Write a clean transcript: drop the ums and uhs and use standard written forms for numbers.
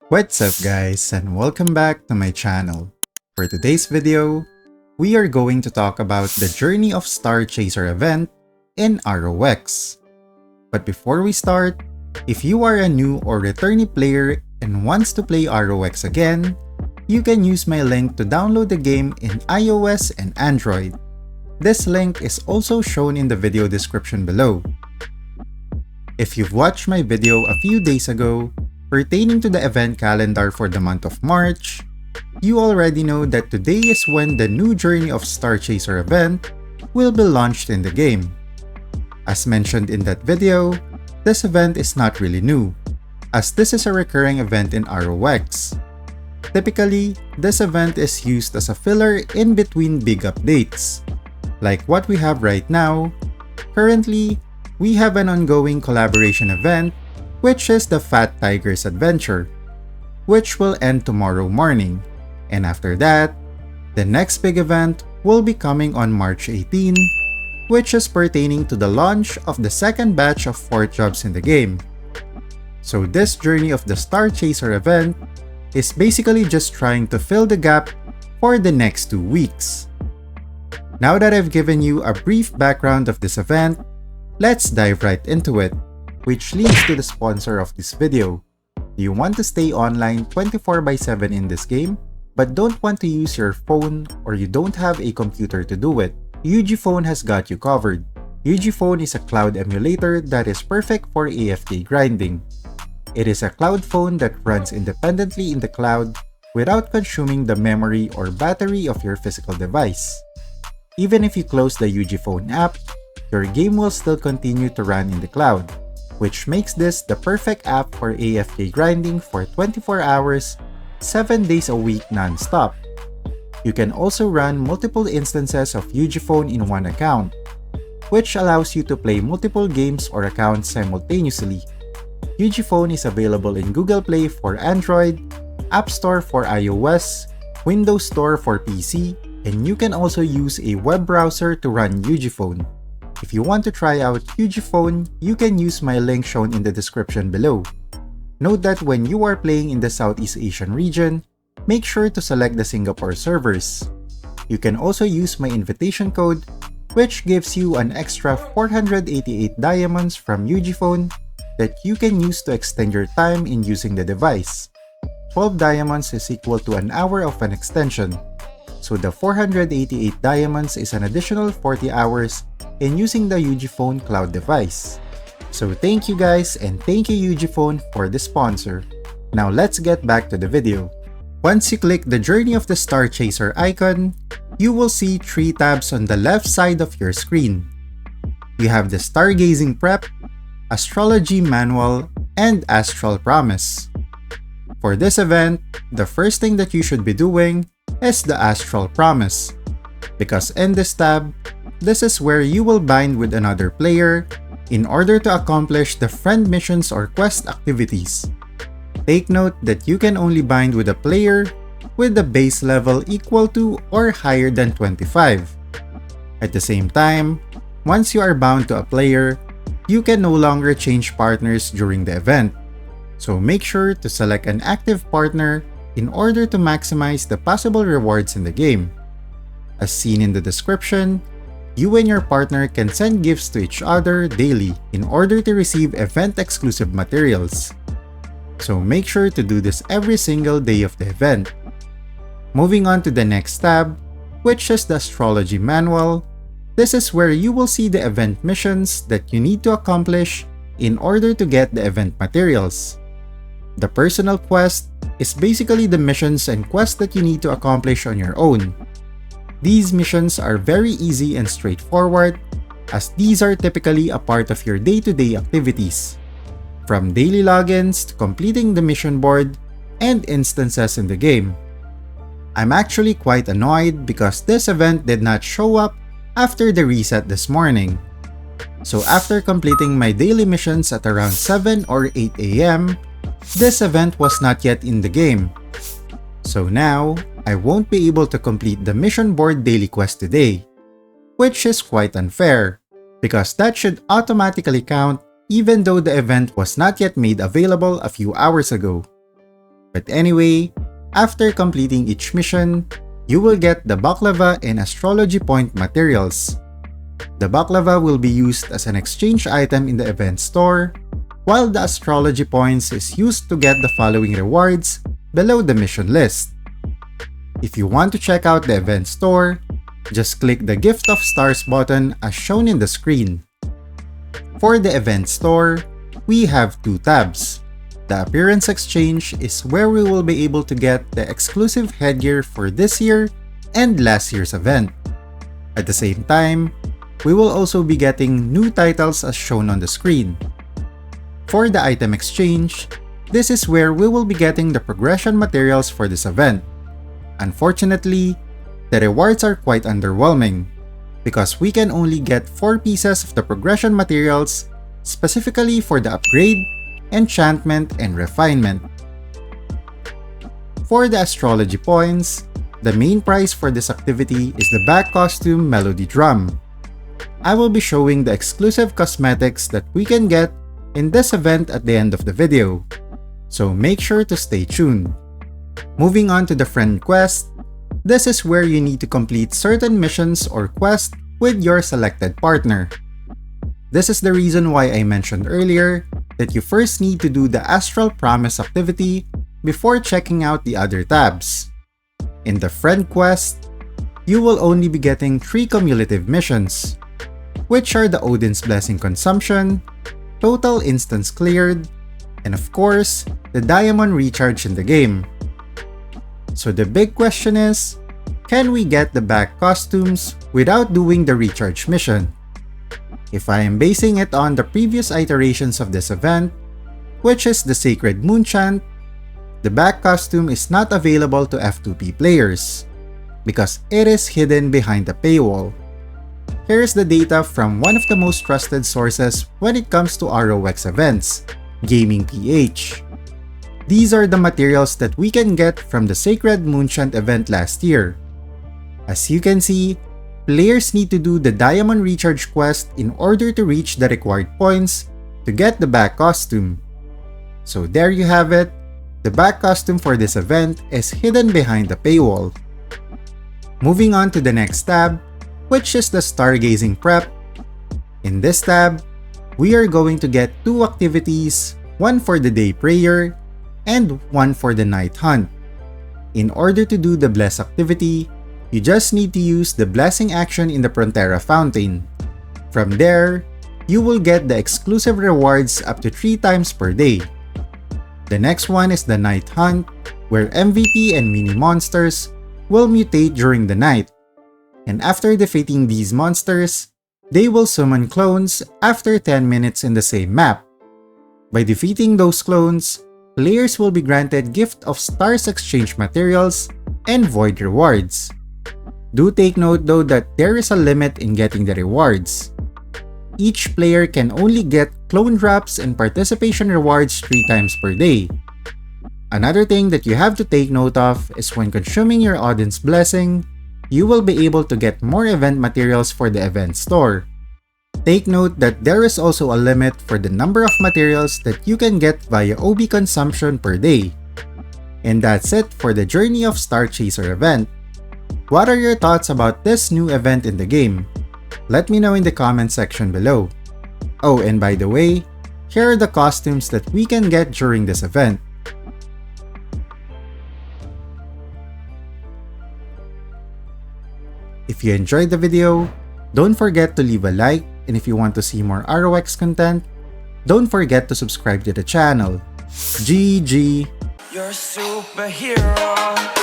What's up guys, and welcome back to my channel. For today's video, we are going to talk about the Journey of Star Chaser event in ROX. But before we start, if you are a new or returning player and wants to play ROX again, you can use my link to download the game in iOS and Android. This link is also shown in the video description below. If you've watched my video a few days ago, pertaining to the event calendar for the month of March, you already know that today is when the new Journey of Star Chaser event will be launched in the game. As mentioned in that video, this event is not really new, as this is a recurring event in ROX. Typically, this event is used as a filler in between big updates. Like what we have right now, currently, we have an ongoing collaboration event which is the Fat Tiger's Adventure, which will end tomorrow morning, and after that, the next big event will be coming on March 18, which is pertaining to the launch of the second batch of 4 jobs in the game. So this Journey of the Star Chaser event is basically just trying to fill the gap for the next 2 weeks. Now that I've given you a brief background of this event, let's dive right into it, which leads to the sponsor of this video. Do you want to stay online 24/7 in this game, but don't want to use your phone or you don't have a computer to do it? UgPhone has got you covered. UgPhone is a cloud emulator that is perfect for AFK grinding. It is a cloud phone that runs independently in the cloud without consuming the memory or battery of your physical device. Even if you close the UgPhone app, your game will still continue to run in the cloud, which makes this the perfect app for AFK grinding for 24 hours, 7 days a week non-stop. You can also run multiple instances of UgPhone in one account, which allows you to play multiple games or accounts simultaneously. UgPhone is available in Google Play for Android, App Store for iOS, Windows Store for PC, and you can also use a web browser to run UgPhone. If you want to try out UgPhone, you can use my link shown in the description below. Note that when you are playing in the Southeast Asian region, make sure to select the Singapore servers. You can also use my invitation code, which gives you an extra 488 diamonds from UgPhone that you can use to extend your time in using the device. 12 diamonds is equal to an hour of an extension, so the 488 diamonds is an additional 40 hours in using the UgPhone cloud device. So thank you guys, and thank you UgPhone for the sponsor. Now let's get back to the video. Once you click the Journey of the Star Chaser icon, you will see 3 tabs on the left side of your screen. You have the Stargazing Prep, Astrology Manual, and Astral Promise. For this event, the first thing that you should be doing is the Astral Promise, because in this tab, this is where you will bind with another player in order to accomplish the friend missions or quest activities. Take note that you can only bind with a player with the base level equal to or higher than 25. At the same time, once you are bound to a player, you can no longer change partners during the event. So make sure to select an active partner in order to maximize the possible rewards in the game. As seen in the description, you and your partner can send gifts to each other daily in order to receive event-exclusive materials. So make sure to do this every single day of the event. Moving on to the next tab, which is the Astrology Manual, this is where you will see the event missions that you need to accomplish in order to get the event materials. The personal quest is basically the missions and quests that you need to accomplish on your own. These missions are very easy and straightforward, as these are typically a part of your day-to-day activities, from daily logins to completing the mission board and instances in the game. I'm actually quite annoyed because this event did not show up after the reset this morning. So after completing my daily missions at around 7 or 8 AM, this event was not yet in the game. So now, I won't be able to complete the mission board daily quest today, which is quite unfair, because that should automatically count even though the event was not yet made available a few hours ago. But anyway, after completing each mission, you will get the baklava and astrology point materials. The baklava will be used as an exchange item in the event store, while the astrology points is used to get the following rewards below the mission list. If you want to check out the event store, just click the Gift of Stars button as shown in the screen. For the event store, we have two tabs. The Appearance Exchange is where we will be able to get the exclusive headgear for this year and last year's event. At the same time, we will also be getting new titles as shown on the screen. For the Item Exchange, this is where we will be getting the progression materials for this event. Unfortunately, the rewards are quite underwhelming because we can only get 4 pieces of the progression materials specifically for the upgrade, enchantment, and refinement. For the astrology points, the main prize for this activity is the back costume Melody Drum. I will be showing the exclusive cosmetics that we can get in this event at the end of the video, so make sure to stay tuned. Moving on to the friend quest, this is where you need to complete certain missions or quests with your selected partner. This is the reason why I mentioned earlier that you first need to do the Astral Promise activity before checking out the other tabs. In the friend quest, you will only be getting 3 cumulative missions, which are the Odin's Blessing Consumption, Total Instance Cleared, and of course, the Diamond Recharge in the game. So the big question is, can we get the back costumes without doing the recharge mission? If I am basing it on the previous iterations of this event, which is the Sacred Moon Chant, the back costume is not available to F2P players because it is hidden behind a paywall. Here is the data from one of the most trusted sources when it comes to ROX events, Gaming PH. These are the materials that we can get from the Sacred Moon Chant event last year. As you can see, players need to do the Diamond Recharge quest in order to reach the required points to get the back costume. So there you have it, the back costume for this event is hidden behind the paywall. Moving on to the next tab, which is the Stargazing Prep. In this tab, we are going to get 2 activities, one for the day prayer and one for the night hunt. In order to do the Bless activity, you just need to use the blessing action in the Frontera Fountain. From there, you will get the exclusive rewards up to 3 times per day. The next one is the Night Hunt, where MVP and mini monsters will mutate during the night. And after defeating these monsters, they will summon clones after 10 minutes in the same map. By defeating those clones, players will be granted Gift of Stars exchange materials and Void rewards. Do take note though that there is a limit in getting the rewards. Each player can only get clone drops and participation rewards 3 times per day. Another thing that you have to take note of is when consuming your Odin's Blessing, you will be able to get more event materials for the event store. Take note that there is also a limit for the number of materials that you can get via OB consumption per day. And that's it for the Journey of Star Chaser event. What are your thoughts about this new event in the game? Let me know in the comment section below. Oh, and by the way, here are the costumes that we can get during this event. If you enjoyed the video, don't forget to leave a like, and if you want to see more ROX content, don't forget to subscribe to the channel. GG! You're a superhero.